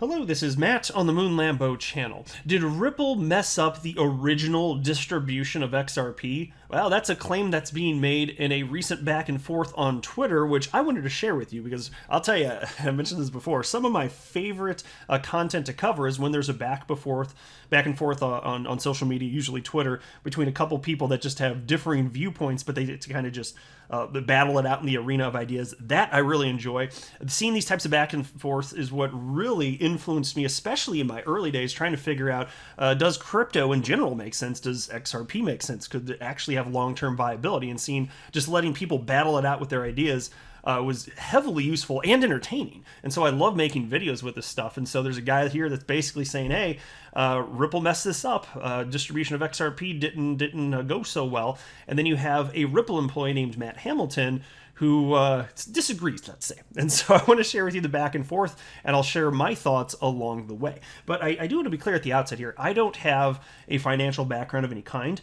Hello, this is Matt on the Moon Lambo channel. Did Ripple mess up the original distribution of XRP? Well, that's a claim that's being made in a recent back and forth on Twitter, which I wanted to share with you because I'll tell you, I mentioned this before, some of my favorite content to cover is when there's a back and forth on social media, usually Twitter, between a couple people that just have differing viewpoints, but they kind of just battle it out in the arena of ideas. That I really enjoy. Seeing these types of back and forth is what really influenced me, especially in my early days, trying to figure out, does crypto in general make sense? Does XRP make sense? Could it actually have long-term viability? And seeing, just letting people battle it out with their ideas was heavily useful and entertaining. And so I love making videos with this stuff. And so there's a guy here that's basically saying, hey, Ripple messed this up. Distribution of XRP didn't go so well. And then you have a Ripple employee named Matt Hamilton who disagrees, let's say. And so I want to share with you the back and forth, and I'll share my thoughts along the way. But I do want to be clear at the outset here. I don't have a financial background of any kind.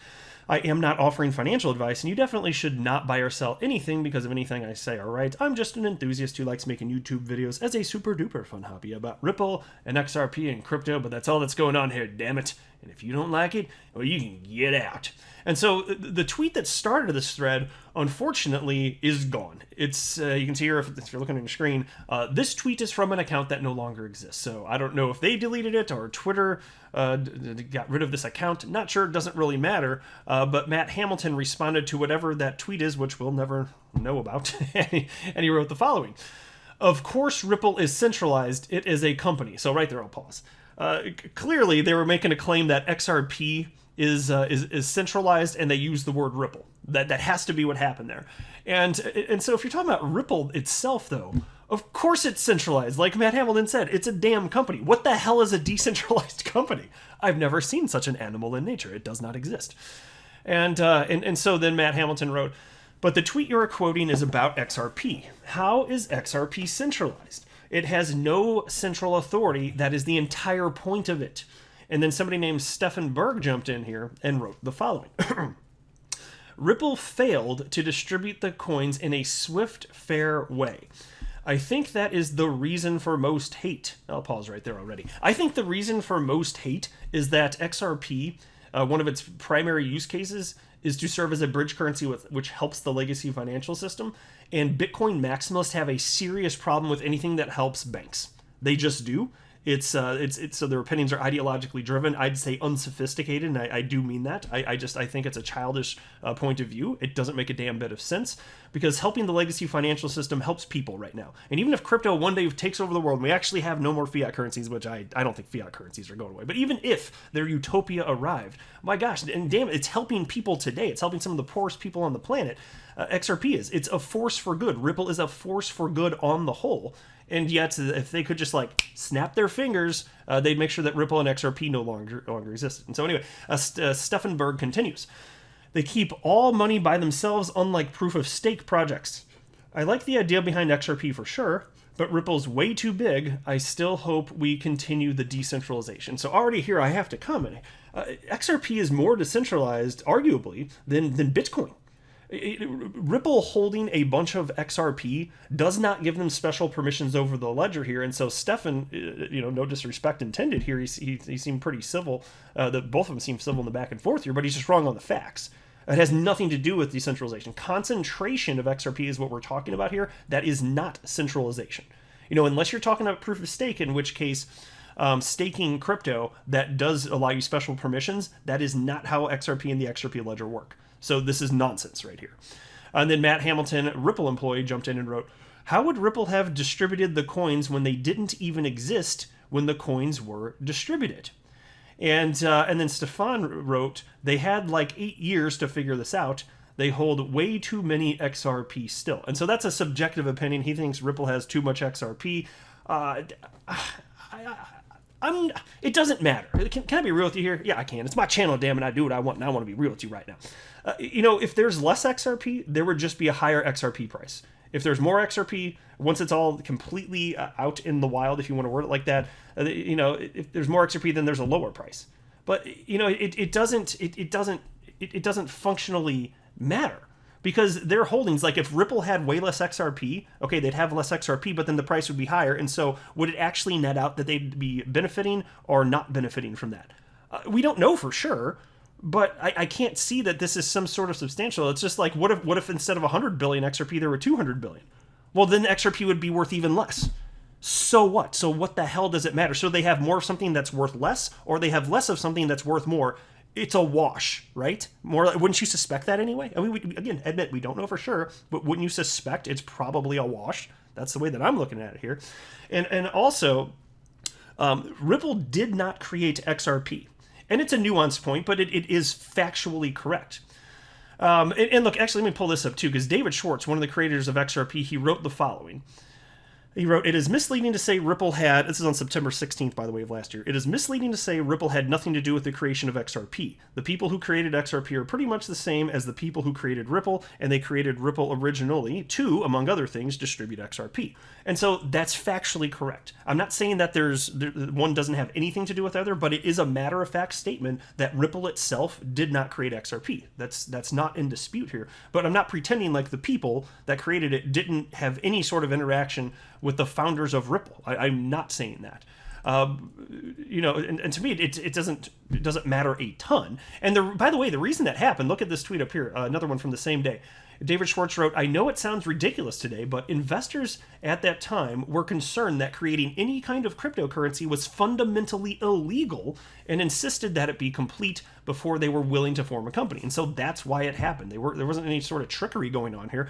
I am not offering financial advice, and you definitely should not buy or sell anything because of anything I say, all right? I'm just an enthusiast who likes making YouTube videos as a super duper fun hobby about Ripple and XRP and crypto, but that's all that's going on here, damn it. And if you don't like it, well, you can get out. And so the tweet that started this thread, unfortunately, is gone. It's you can see here if you're looking at your screen, this tweet is from an account that no longer exists. So I don't know if they deleted it or Twitter got rid of this account. Not sure, it doesn't really matter. But Matt Hamilton responded to whatever that tweet is, which we'll never know about. And he wrote the following. Of course, Ripple is centralized. It is a company. So right there, I'll pause. Clearly, they were making a claim that XRP is centralized, and they use the word Ripple. That has to be what happened there. And so if you're talking about Ripple itself, though, of course it's centralized. Like Matt Hamilton said, it's a damn company. What the hell is a decentralized company? I've never seen such an animal in nature. It does not exist. And so then Matt Hamilton wrote, but the tweet you're quoting is about XRP. How is XRP centralized? It has no central authority. That is the entire point of it. And then somebody named Stefan Berg jumped in here and wrote the following. Ripple failed to distribute the coins in a swift, fair way. I think that is the reason for most hate. I'll pause right there already. I think the reason for most hate is that XRP, one of its primary use cases, is to serve as a bridge currency which helps the legacy financial system. And Bitcoin maximalists have a serious problem with anything that helps banks. They just do. It's so their opinions are ideologically driven. I'd say unsophisticated, and I do mean that. I think it's a childish point of view. It doesn't make a damn bit of sense because helping the legacy financial system helps people right now. And even if crypto one day takes over the world, and we actually have no more fiat currencies, which I don't think fiat currencies are going away. But even if their utopia arrived, my gosh, and damn it, it's helping people today. It's helping some of the poorest people on the planet. XRP is. It's a force for good. Ripple is a force for good on the whole. And yet, if they could just like snap their fingers, they'd make sure that Ripple and XRP no longer existed. And so anyway, Stefan Berg continues. They keep all money by themselves, unlike proof-of-stake projects. I like the idea behind XRP for sure, but Ripple's way too big. I still hope we continue the decentralization. So already here I have to comment. XRP is more decentralized, arguably, than Bitcoin. Ripple holding a bunch of XRP does not give them special permissions over the ledger here, and so Stefan, no disrespect intended here, he seemed pretty civil. Both of them seem civil in the back and forth here, but he's just wrong on the facts. It has nothing to do with decentralization. Concentration of XRP is what we're talking about here. That is not centralization. Unless you're talking about proof of stake, in which case staking crypto that does allow you special permissions, that is not how XRP and the XRP ledger work. So this is nonsense right here. And then Matt Hamilton, Ripple employee, jumped in and wrote, how would Ripple have distributed the coins when they didn't even exist when the coins were distributed? And then Stefan wrote, they had like 8 years to figure this out. They hold way too many XRP still. And so that's a subjective opinion. He thinks Ripple has too much XRP. It doesn't matter. Can I be real with you here? Yeah, I can. It's my channel, damn it. I do what I want, and I want to be real with you right now. If there's less XRP, there would just be a higher XRP price. If there's more XRP, once it's all completely out in the wild, if you want to word it like that, if there's more XRP, then there's a lower price. But it doesn't functionally matter. because their holdings, like if Ripple had way less XRP, okay, they'd have less XRP, but then the price would be higher. And so would it actually net out that they'd be benefiting or not benefiting from that? We don't know for sure, but I can't see that this is some sort of substantial. It's just like, what if instead of 100 billion XRP, there were 200 billion? Well, then XRP would be worth even less. So what? So what the hell does it matter? So they have more of something that's worth less, or they have less of something that's worth more. It's a wash, right? More, wouldn't you suspect that anyway? I mean, again, admit we don't know for sure, but wouldn't you suspect it's probably a wash? That's the way that I'm looking at it here. And also, Ripple did not create XRP. And it's a nuanced point, but it is factually correct. And look, actually, let me pull this up too, because David Schwartz, one of the creators of XRP, he wrote the following. He wrote, "It is misleading to say Ripple had," this is on September 16th, by the way, of last year. "It is misleading to say Ripple had nothing to do with the creation of XRP. The people who created XRP are pretty much the same as the people who created Ripple, and they created Ripple originally to, among other things, distribute XRP." And so that's factually correct. I'm not saying that one doesn't have anything to do with the other, but it is a matter-of-fact statement that Ripple itself did not create XRP. That's not in dispute here. But I'm not pretending like the people that created it didn't have any sort of interaction with the founders of Ripple. I'm not saying that. And to me, it doesn't matter a ton. And by the way, the reason that happened, look at this tweet up here, another one from the same day. David Schwartz wrote, "I know it sounds ridiculous today, but investors at that time were concerned that creating any kind of cryptocurrency was fundamentally illegal and insisted that it be complete before they were willing to form a company." And so that's why it happened. There wasn't any sort of trickery going on here.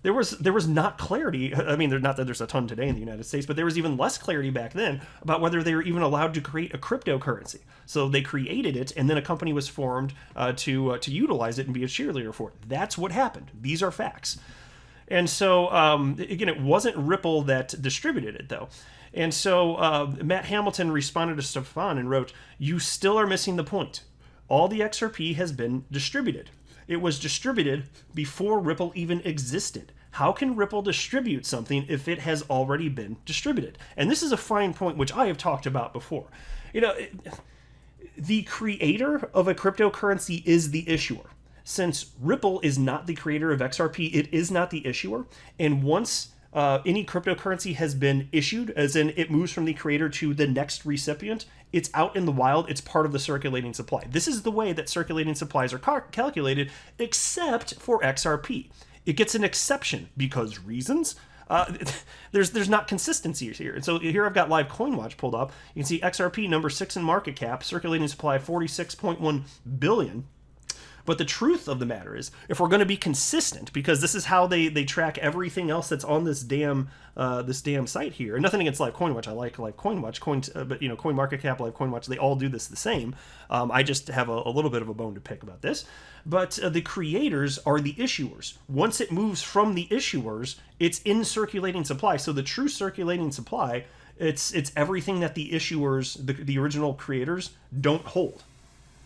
There was not clarity. I mean, not that there's a ton today in the United States, but there was even less clarity back then about whether they were even allowed to create a cryptocurrency. So they created it, and then a company was formed to utilize it and be a cheerleader for it. That's what happened. These are facts. And so, again, it wasn't Ripple that distributed it, though. And so Matt Hamilton responded to Stefan and wrote, "You still are missing the point. All the XRP has been distributed. It was distributed before Ripple even existed. How can Ripple distribute something if it has already been distributed?" And this is a fine point which I have talked about before. The creator of a cryptocurrency is the issuer. Since Ripple is not the creator of XRP, it is not the issuer. And once any cryptocurrency has been issued, as in it moves from the creator to the next recipient, it's out in the wild, it's part of the circulating supply. This is the way that circulating supplies are calculated, except for XRP. It gets an exception because reasons. There's not consistency here. And so here I've got live CoinWatch pulled up. You can see XRP number 6 in market cap, circulating supply 46.1 billion. But the truth of the matter is, if we're going to be consistent, because this is how they track everything else that's on this damn site here, and nothing against Live CoinWatch, I like Live CoinWatch, but CoinMarketCap, Live CoinWatch, they all do this the same. I just have a little bit of a bone to pick about this. But the creators are the issuers. Once it moves from the issuers, it's in circulating supply. So the true circulating supply, it's everything that the issuers, the original creators, don't hold.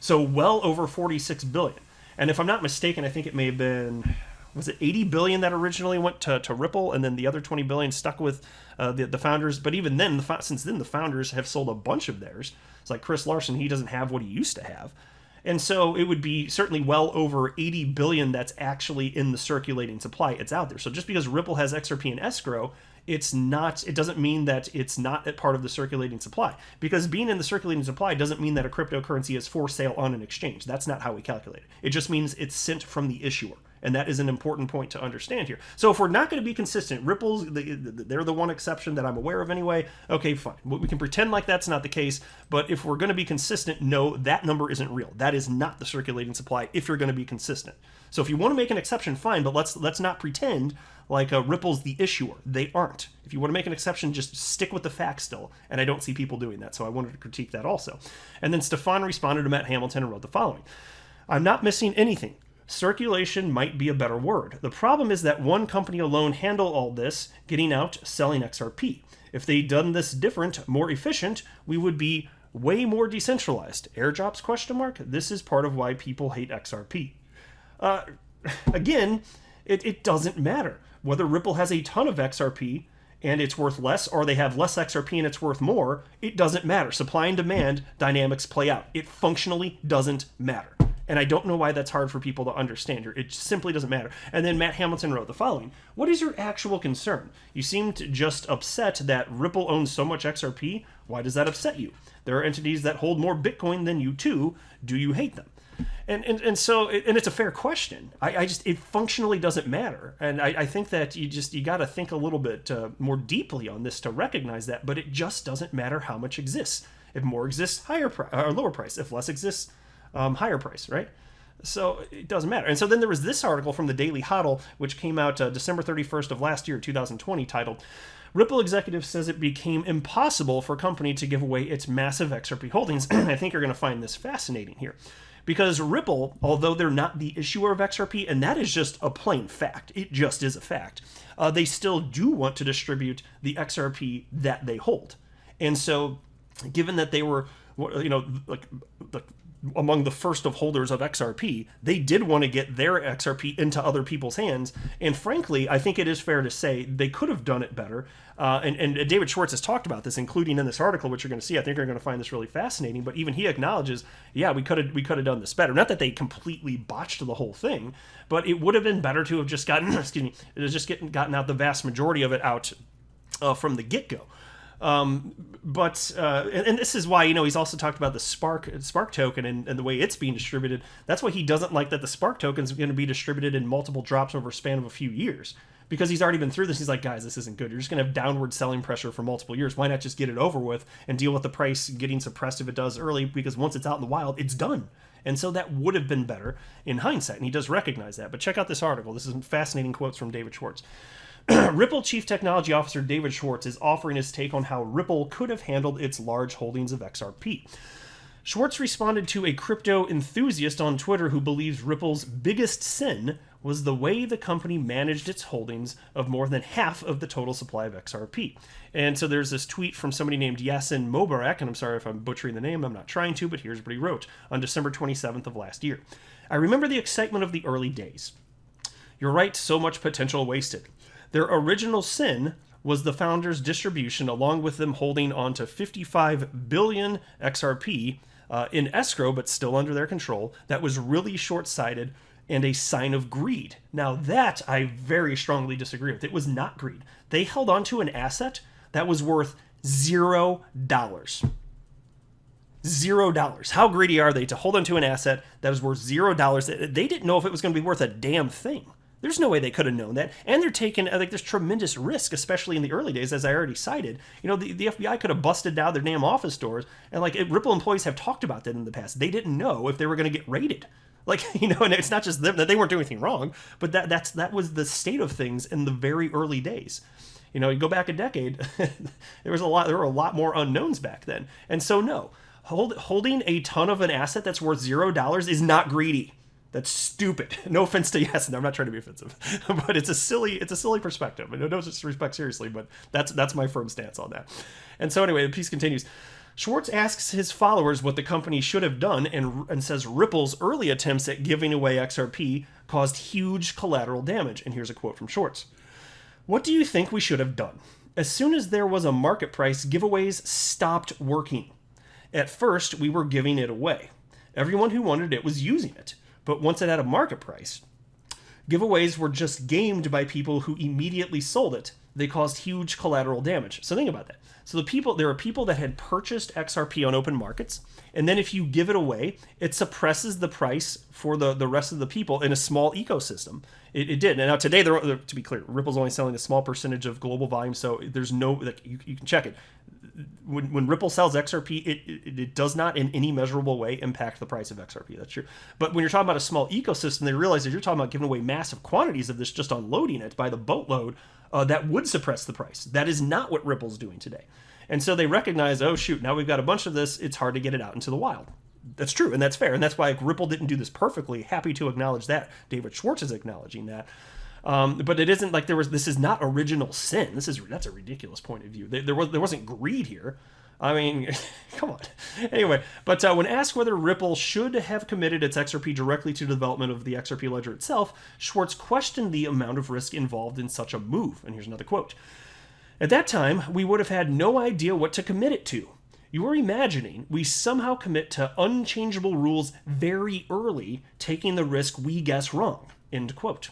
So well over 46 billion. And if I'm not mistaken, I think it may have been, was it 80 billion that originally went to Ripple, and then the other 20 billion stuck with the founders. But even then, since then, the founders have sold a bunch of theirs. It's like Chris Larson, he doesn't have what he used to have. And so it would be certainly well over 80 billion that's actually in the circulating supply. It's out there. So just because Ripple has XRP in escrow, it doesn't mean that it's not a part of the circulating supply. Because being in the circulating supply doesn't mean that a cryptocurrency is for sale on an exchange. That's not how we calculate it. It just means it's sent from the issuer. And that is an important point to understand here. So if we're not going to be consistent, Ripple's, they're the one exception that I'm aware of anyway. Okay, fine. We can pretend like that's not the case. But if we're going to be consistent, no, that number isn't real. That is not the circulating supply if you're going to be consistent. So if you want to make an exception, fine. But let's not pretend like Ripple's the issuer. They aren't. If you want to make an exception, just stick with the facts still. And I don't see people doing that. So I wanted to critique that also. And then Stefan responded to Matt Hamilton and wrote the following. "I'm not missing anything. Circulation might be a better word. The problem is that one company alone handled all this, getting out, selling XRP. If they'd done this different, more efficient, we would be way more decentralized. Airdrops, question mark? This is part of why people hate XRP." Again, it doesn't matter. Whether Ripple has a ton of XRP and it's worth less, or they have less XRP and it's worth more, it doesn't matter. Supply and demand dynamics play out. It functionally doesn't matter. And I don't know why that's hard for people to understand. It simply doesn't matter. And then Matt Hamilton wrote the following: what is your actual concern? You seemed just upset that Ripple owns so much XRP. Why does that upset you? There are entities that hold more Bitcoin than you too. Do you hate them? And so it's a fair question. I just, it functionally doesn't matter. And I think that you got to think a little bit more deeply on this to recognize that, but it just doesn't matter how much exists. If more exists, higher price or lower price. If less exists, higher price, right? So it doesn't matter. And so then there was this article from the Daily Hodl, which came out December 31st of last year, 2020, titled, Ripple executive says it became impossible for company to give away its massive XRP holdings. I think you're going to find this fascinating here. Because Ripple, although they're not the issuer of XRP, and that is just a plain fact, it just is a fact, they still do want to distribute the XRP that they hold. And so, given that they were, like among the first of holders of XRP, they did want to get their XRP into other people's hands. And frankly, I think it is fair to say they could have done it better. And David Schwartz has talked about this, including in this article, which you're going to see. I think you're going to find this really fascinating. But even he acknowledges, yeah, we could have done this better. Not that they completely botched the whole thing, but it would have been better to have just gotten, gotten out the vast majority of it out from the get-go. And this is why, he's also talked about the Spark token and the way it's being distributed. That's why he doesn't like that the Spark token is going to be distributed in multiple drops over a span of a few years. Because he's already been through this. He's like, guys, this isn't good. You're just going to have downward selling pressure for multiple years. Why not just get it over with and deal with the price getting suppressed if it does early? Because once it's out in the wild, it's done. And so that would have been better in hindsight. And he does recognize that. But check out this article. This is fascinating quotes from David Schwartz. Ripple Chief Technology Officer David Schwartz is offering his take on how Ripple could have handled its large holdings of XRP. Schwartz responded to a crypto enthusiast on Twitter who believes Ripple's biggest sin was the way the company managed its holdings of more than half of the total supply of XRP. And so there's this tweet from somebody named Yasin Mobarak, and I'm sorry if I'm butchering the name, I'm not trying to, but here's what he wrote on December 27th of last year. I remember the excitement of the early days. You're right, so much potential wasted. Their original sin was the founders' distribution, along with them holding on to 55 billion XRP in escrow, but still under their control. That was really short-sighted and a sign of greed. Now that I very strongly disagree with. It was not greed. They held on to an asset that was worth $0. $0. How greedy are they to hold on to an asset that was worth $0? They didn't know if it was going to be worth a damn thing. There's no way they could have known that. And they're taking, there's tremendous risk, especially in the early days, as I already cited. The FBI could have busted down their damn office doors. And Ripple employees have talked about that in the past. They didn't know if they were going to get raided. And it's not just them, that they weren't doing anything wrong, but that was the state of things in the very early days. You go back a decade, there were a lot more unknowns back then. And so no, holding a ton of an asset that's worth $0 is not greedy. That's stupid. No offense to Yasin, I'm not trying to be offensive, but it's a silly perspective. No disrespect, seriously, but that's my firm stance on that. And so anyway, the piece continues. Schwartz asks his followers what the company should have done and says Ripple's early attempts at giving away XRP caused huge collateral damage. And here's a quote from Schwartz. What do you think we should have done? As soon as there was a market price, giveaways stopped working. At first, we were giving it away. Everyone who wanted it was using it. But once it had a market price, giveaways were just gamed by people who immediately sold it. They caused huge collateral damage. So think about that. So there are people that had purchased XRP on open markets, and then if you give it away, it suppresses the price for the rest of the people in a small ecosystem. It did. And now today, to be clear, Ripple's only selling a small percentage of global volume, so there's no, you can check it. When Ripple sells XRP, it does not in any measurable way impact the price of XRP. That's true. But when you're talking about a small ecosystem, they realize that you're talking about giving away massive quantities of this, just unloading it by the boatload, that would suppress the price. That is not what Ripple's doing today. And so they recognize, oh shoot, now we've got a bunch of this, it's hard to get it out into the wild. That's true, and that's fair. And that's why Ripple didn't do this perfectly. Happy to acknowledge that. David Schwartz is acknowledging that. But it isn't like this is not original sin. That's a ridiculous point of view. There wasn't greed here. I mean, come on. Anyway, but when asked whether Ripple should have committed its XRP directly to the development of the XRP ledger itself, Schwartz questioned the amount of risk involved in such a move. And here's another quote. At that time, we would have had no idea what to commit it to. You're imagining we somehow commit to unchangeable rules very early, taking the risk we guess wrong, end quote.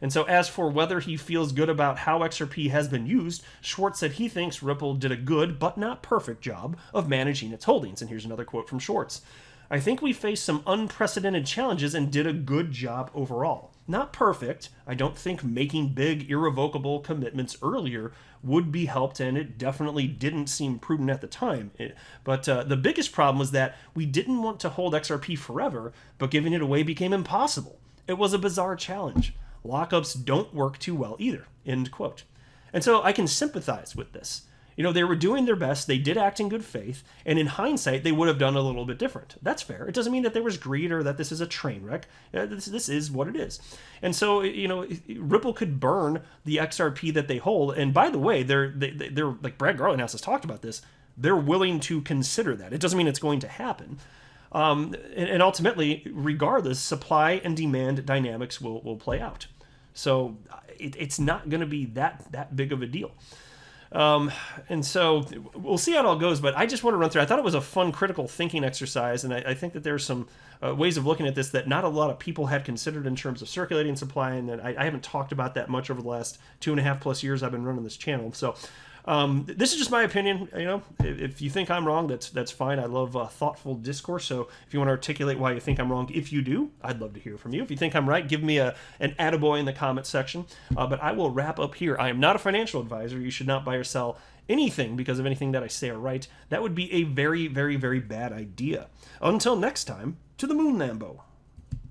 And so as for whether he feels good about how XRP has been used, Schwartz said he thinks Ripple did a good but not perfect job of managing its holdings. And here's another quote from Schwartz. I think we faced some unprecedented challenges and did a good job overall. Not perfect. I don't think making big, irrevocable commitments earlier would be helped, and it definitely didn't seem prudent at the time. But the biggest problem was that we didn't want to hold XRP forever, but giving it away became impossible. It was a bizarre challenge. Lockups don't work too well either, end quote. And so I can sympathize with this. You know, they were doing their best, they did act in good faith, and in hindsight, they would have done a little bit different. That's fair. It doesn't mean that there was greed or that this is a train wreck. This is what it is. And so, you know, Ripple could burn the XRP that they hold, and by the way, they're like Brad Garlinghouse has talked about this, they're willing to consider that. It doesn't mean it's going to happen. And ultimately, regardless, supply and demand dynamics will play out. So it's not going to be that big of a deal. And so we'll see how it all goes, but I just want to run through. I thought it was a fun critical thinking exercise, and I think that there's some ways of looking at this that not a lot of people had considered in terms of circulating supply, and I haven't talked about that much over the last 2.5+ years I've been running this channel. So this is just my opinion. You know, if you think I'm wrong, that's fine. I love thoughtful discourse. So if you want to articulate why you think I'm wrong, if you do, I'd love to hear from you. If you think I'm right, give me an attaboy in the comment section. But I will wrap up here. I am not a financial advisor. You should not buy or sell anything because of anything that I say or write. That would be a very, very, very bad idea. Until next time, to the moon, Lambo.